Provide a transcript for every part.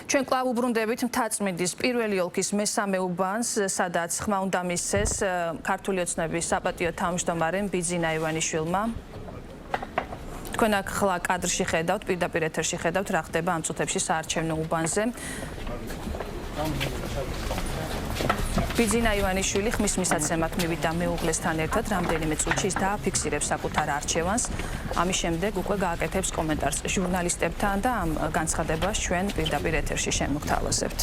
ჩვენ კვლავ უბრუნდებით მთაწმინდის პირველი ოლქის მესამე უბანს, სადაც ხმა უნდა მისცეს ქართული ოცნების საპატიო თავმჯდომარემ ბიძინა ივანიშვილმა. თქვენ აქ ხლა კადრში ხედავთ, პირდაპირ ეთერში ხედავთ, რა ხდება ამ წუთებში საარჩევნო უბანზე. ბიძინა ივანიშვილი ხმის მისაცემად მივიდა მეუღლესთან ერთად, რამდენიმე წუთში ის დააფიქსირებს საკუთარ არჩევანს. ამის შემდეგ უკვე გააკეთებს კომენტარს ჟურნალისტებთან და ამ განცხადებას ჩვენ პირდაპირ ეთერში შემოგთავაზებთ.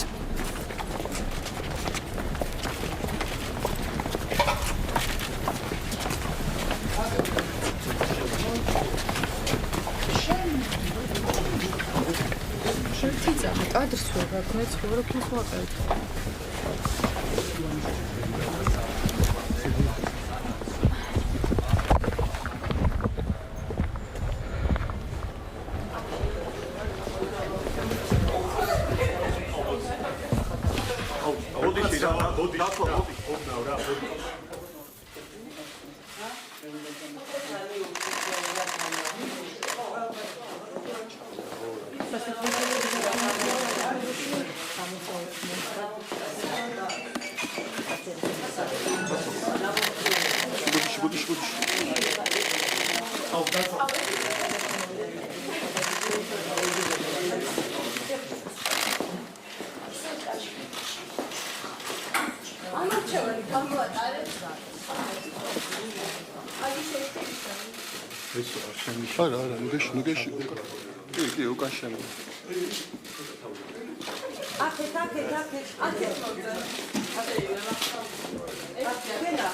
კადრს ვერ გაქვთ, ხო, რა ვაკეთებ? არა, ნუგეში. კი, უკან შემო. აქეთ. არა.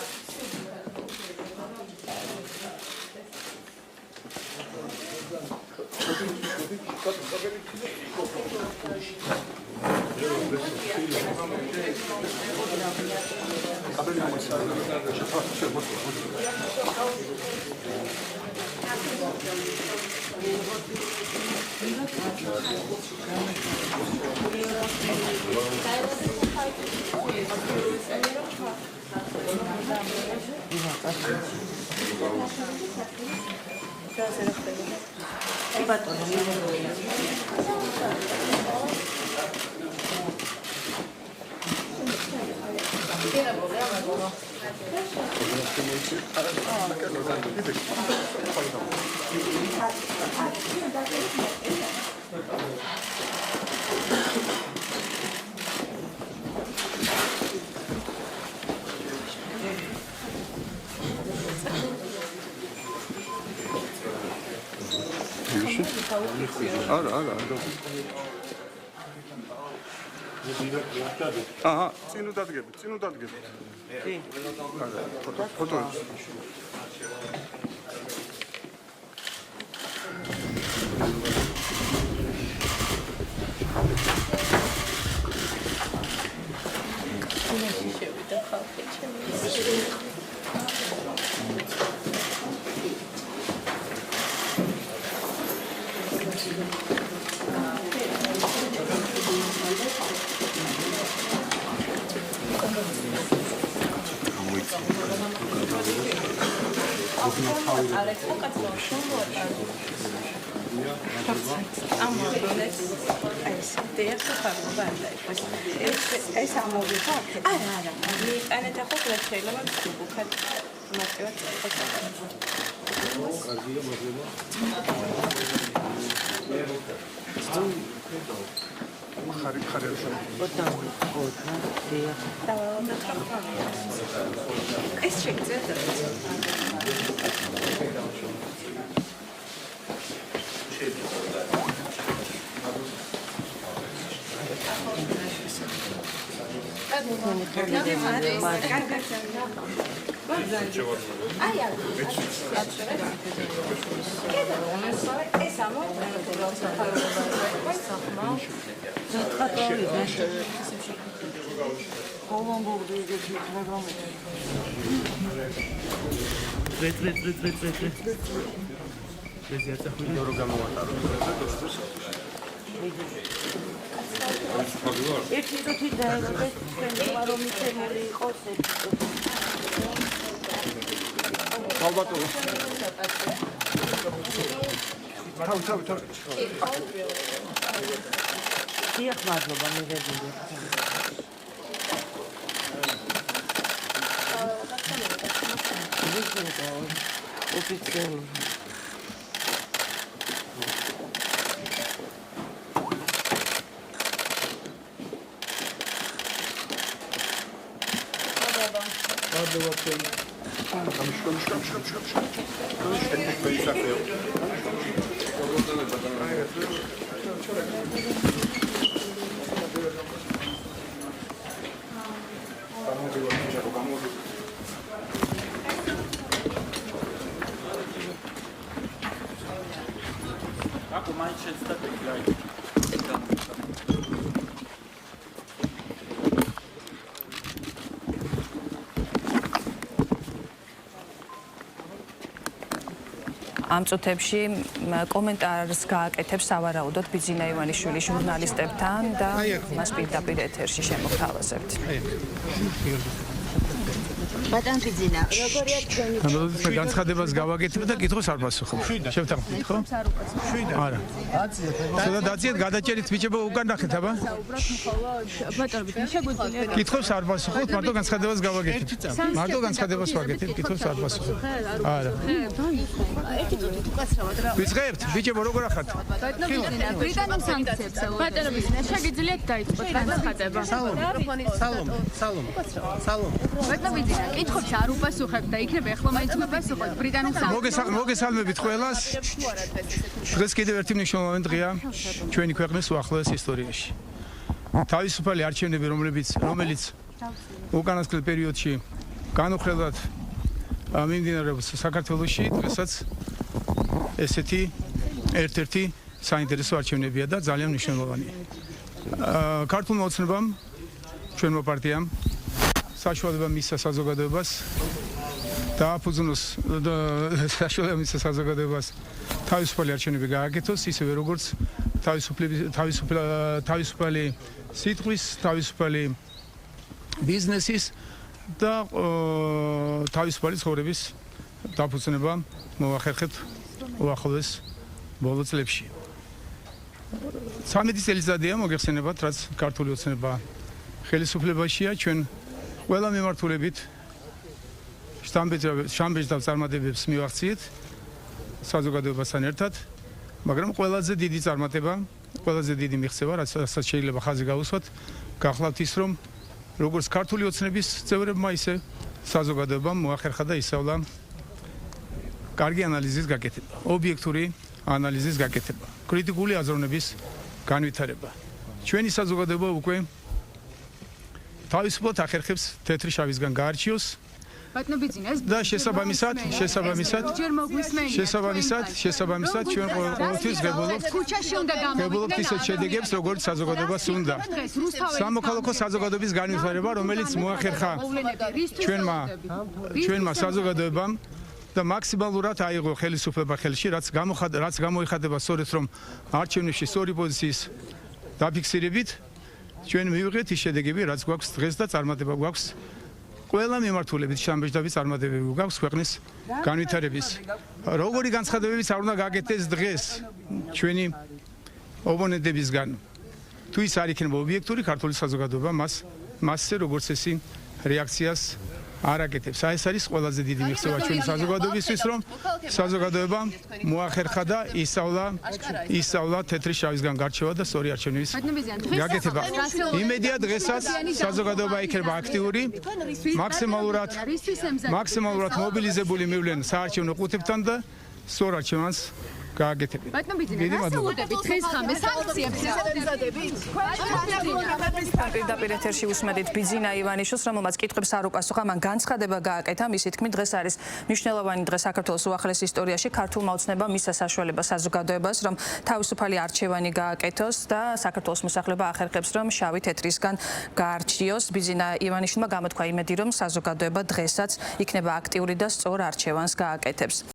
აჰა, წინ უდადგებით. კი. ფოტო. ერთი წუთი დაერობეს თქვენმა რომ მიცემული იყოს ალბათ თავი დიახ, მადლობა, მიღებული. ოფიციალური. ამ წუთებში კომენტარს გააკეთებს სავარაუდოდ ბიძინა ივანიშვილი ჟურნალისტებთან და მას პირდაპირ ეთერში შემოგთავაზებთ. ბატონ ბიძინა, როგორია თქვენი? როდესაც განცხადებას გავაკეთებ და კითხოს არ პასუხობ. შევთანხმდით, ხო? არა. სადა დაციეთ გადაჭერით ბიჭებო უკან ნახეთ, აბა? ბატონ ბიძინა, შეგვიძლია კითხოს არ პასუხობ, მარტო განცხადებას გავაკეთებ. მარტო განცხადებას ვაკეთებ, კითხოს არ პასუხობ. არა. ერთი წუთით უკაცრავად რა. ვიწყებთ, ბიჭებო როგორ ახართ? ბატონ ბიძინა, ბრიტანულ სანქციებს ელოდება. ბატონ ბიძინა, შეგიძლიათ დაიწყოთ განცხადება. სალომ. ბატონ ბიძინა, კითხვებს არ უპასუხებთ და იქნება ახლა მაინც მოპასუხოთ ბრიტანულ სანქციებს. მოგესალმებით ყველას. დღეს კიდევ ერთი მნიშვნელოვანი დღეა ჩვენი ქვეყნის უახლოეს ისტორიაში. თავისუფალი არჩევნები, რომელიც უკანასკნელ პერიოდში განუხრელად მიმდინარეობს საქართველოში, დღესაც ესეთი ერთ-ერთი საინტერესო არჩევნებია და ძალიან მნიშვნელოვანია. ქართულმა ოცნებამ, ჩვენმა პარტიამ საშუალება მისცა საზოგადოებას დააფუძნოს საშუალება მისცა საზოგადოებას თავისუფალი არჩევნები გააკეთოს, ისევე როგორც თავისუფალი სიტყვის, თავისუფალი ბიზნესის და თავისუფალი ცხოვრების დაფუძნება მოახერხეთ უახლოეს ბოლო წლებში. 13 წელიწადია მოგეხსენებათ, რაც ქართული ოცნება ხელისუფლებაშია, ჩვენ ყველა მიმართულებით შთამბეჭდავ წარმატებებს მივახციეთ საზოგადოებასთან ერთად, მაგრამ ყველაზე დიდი წარმატება, ყველაზე დიდი მიღწევა, რასაც შეიძლება ხაზი გავუსვათ, გახლავთ ის, რომ როგორც ქართული ოცნების წევრებმა, ისე საზოგადოებამ მოახერხა და ისწავლა კარგი ანალიზის გაკეთება, ობიექტური ანალიზის გაკეთება, კრიტიკული აზროვნების განვითარება. ჩვენი საზოგადოება უკვე თავისუფლად ახერხებს თეთრი შავისგან გაარჩიოს ბატონ ბიძინა, ეს და შესაბამისად ჩვენ ყოველთვის ქუჩაში უნდა გებულობთ ისეთ შედეგებს, როგორც საზოგადოებას უნდა. სამოქალაქო საზოგადოების განვითარება, რომელიც მოახერხა ჩვენმა საზოგადოებამ და მაქსიმალურად აიღო ხელისუფლება ხელში, რაც გამოიხატება სწორედ რომ არჩევნებში სწორი პოზიციის დაფიქსირებით ჩვენ მივიღეთ ის შედეგები, რაც გვაქვს დღეს და წარმატება გვაქვს ყველა მიმართულებით, შთამბეჭდავი წარმატებები გვაქვს ქვეყნის განვითარების. როგორი განცხადებებიც არ უნდა გააკეთდეს დღეს ჩვენი ოპონენტებისგან. თუ ის არ იქნება ობიექტური, ქართული საზოგადოება მასზე როგორც ესე რეაქციას არ აკეთებს. ეს არის ყველაზე დიდი მიღწევა ჩვენი საზოგადოებისთვის, რომ საზოგადოება მოახერხა და ისწავლა თეთრი შავისგან გარჩევა და სწორი არჩევნების გაკეთება. იმედია დღესაც საზოგადოება იქნება აქტიური, მაქსიმალურად მობილიზებული მივლენ საარჩევნო ყუთებთან და სწორ არჩევანს გააკეთებენ. ბატონ ბიძინა, გასაუბრებით დღეს ხამე სანქციებს ეზადებით? პირდაპირ ეთერში უსმედით ბიძინა ივანიშვილს, რომელმაც კითხვებს არ უპასუხა, მან განცხადება გააკეთა, მისი თქმით, დღეს არის მნიშვნელოვანი დღე საქართველოს უახლოეს ისტორიაში. ქართულმა ოცნებამ მისცა საშუალება საზოგადოებას, რომ თავისუფალი არჩევანი გააკეთოს და საქართველოს მოსახლეობა ახერხებს, რომ შავი თეთრისგან გაარჩიოს. ბიძინა ივანიშვილმა გამოთქვა იმედი, რომ საზოგადოება დღესაც იქნება აქტიური და სწორ არჩევანს გააკეთებს.